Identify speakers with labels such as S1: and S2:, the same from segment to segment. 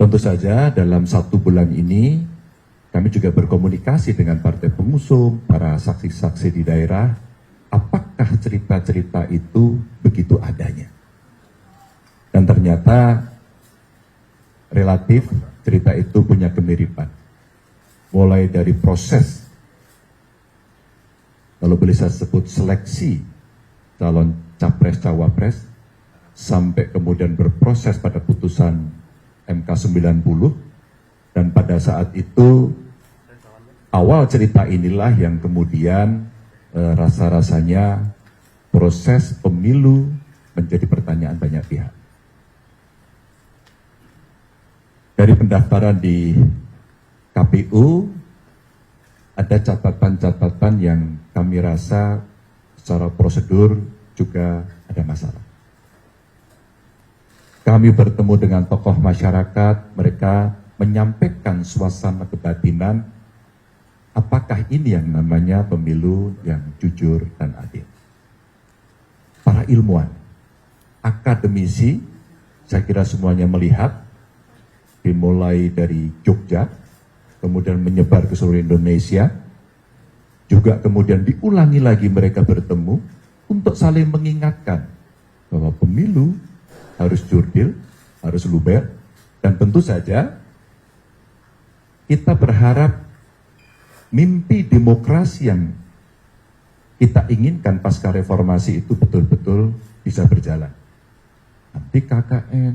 S1: Tentu saja dalam 1 bulan ini kami juga berkomunikasi dengan partai pengusung, para saksi-saksi di daerah, apakah cerita-cerita itu begitu adanya. Dan ternyata relatif cerita itu punya kemiripan. Mulai dari proses, kalau boleh saya sebut seleksi calon capres-cawapres, sampai kemudian berproses pada putusan MK 90, dan pada saat itu awal cerita inilah yang kemudian rasa-rasanya proses pemilu menjadi pertanyaan banyak pihak. Dari pendaftaran di KPU, ada catatan-catatan yang kami rasa secara prosedur juga ada masalah. Kami bertemu dengan tokoh masyarakat, mereka menyampaikan suasana kebatinan, apakah ini yang namanya pemilu yang jujur dan adil. Para ilmuwan, akademisi, saya kira semuanya melihat, dimulai dari Jogja, kemudian menyebar ke seluruh Indonesia, juga kemudian diulangi lagi mereka bertemu untuk saling mengingatkan bahwa pemilu harus jurdil, harus luber, dan tentu saja kita berharap mimpi demokrasi yang kita inginkan pasca reformasi itu betul-betul bisa berjalan. Nanti KKN,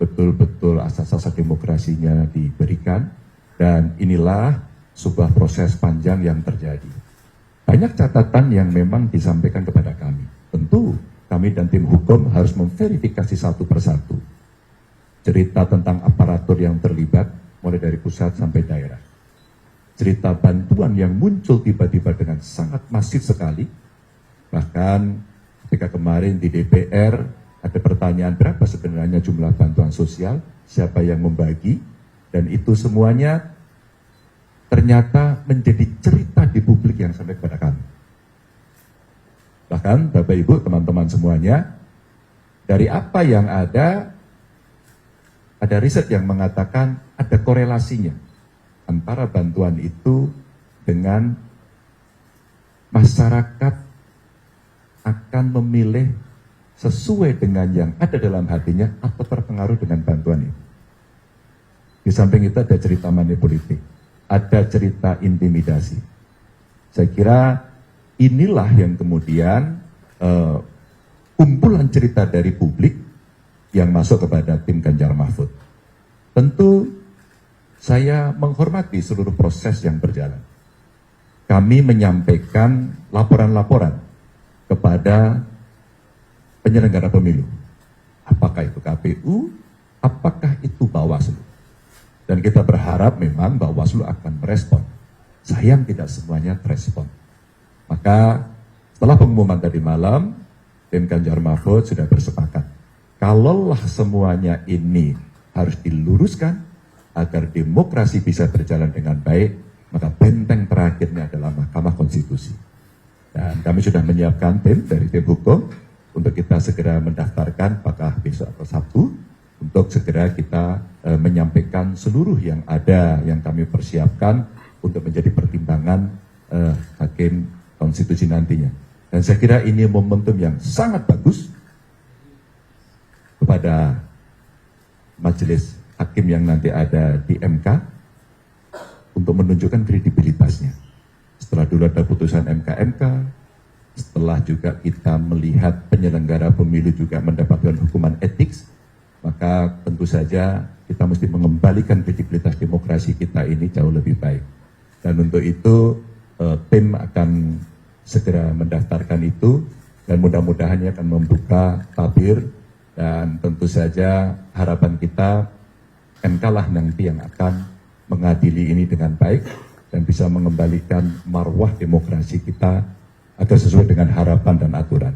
S1: betul-betul asas-asas demokrasinya diberikan, dan inilah sebuah proses panjang yang terjadi. Banyak catatan yang memang disampaikan kepada kami. Tentu kami dan tim hukum harus memverifikasi satu persatu cerita tentang aparatur yang terlibat, mulai dari pusat sampai daerah. Cerita bantuan yang muncul tiba-tiba dengan sangat masif sekali. Bahkan ketika kemarin di DPR ada pertanyaan berapa sebenarnya jumlah bantuan sosial, siapa yang membagi, dan itu semuanya ternyata menjadi cerita di publik yang sampai kepada kami. Bahkan Bapak Ibu, teman-teman semuanya, dari apa yang ada riset yang mengatakan ada korelasinya antara bantuan itu dengan masyarakat akan memilih sesuai dengan yang ada dalam hatinya atau terpengaruh dengan bantuan itu. Di samping itu ada cerita manipolitik, ada cerita intimidasi. Saya kira inilah yang kemudian kumpulan cerita dari publik yang masuk kepada tim Ganjar Mahfud. Tentu saya menghormati seluruh proses yang berjalan. Kami menyampaikan laporan-laporan kepada penyelenggara pemilu. Apakah itu KPU, apakah itu Bawaslu. Dan kita berharap memang Bawaslu akan merespon. Sayang tidak semuanya terespon. Maka setelah pengumuman tadi malam, tim Ganjar Mahfud sudah bersepakat. Kalaulah semuanya ini harus diluruskan agar demokrasi bisa berjalan dengan baik, maka benteng terakhirnya adalah Mahkamah Konstitusi. Dan kami sudah menyiapkan tim dari tim hukum untuk kita segera mendaftarkan apakah besok atau Sabtu, untuk segera kita menyampaikan seluruh yang ada yang kami persiapkan untuk menjadi pertimbangan hakim konstitusi nantinya. Dan saya kira ini momentum yang sangat bagus kepada majelis hakim yang nanti ada di MK untuk menunjukkan kredibilitasnya. Setelah dulu ada putusan MK, setelah juga kita melihat penyelenggara pemilu juga mendapatkan hukuman etik, maka tentu saja kita mesti mengembalikan kredibilitas demokrasi kita ini jauh lebih baik. Dan untuk itu tim akan segera mendaftarkan itu, dan mudah-mudahan akan membuka tabir, dan tentu saja harapan kita MK lah nanti yang akan mengadili ini dengan baik dan bisa mengembalikan marwah demokrasi kita agar sesuai dengan harapan dan aturan.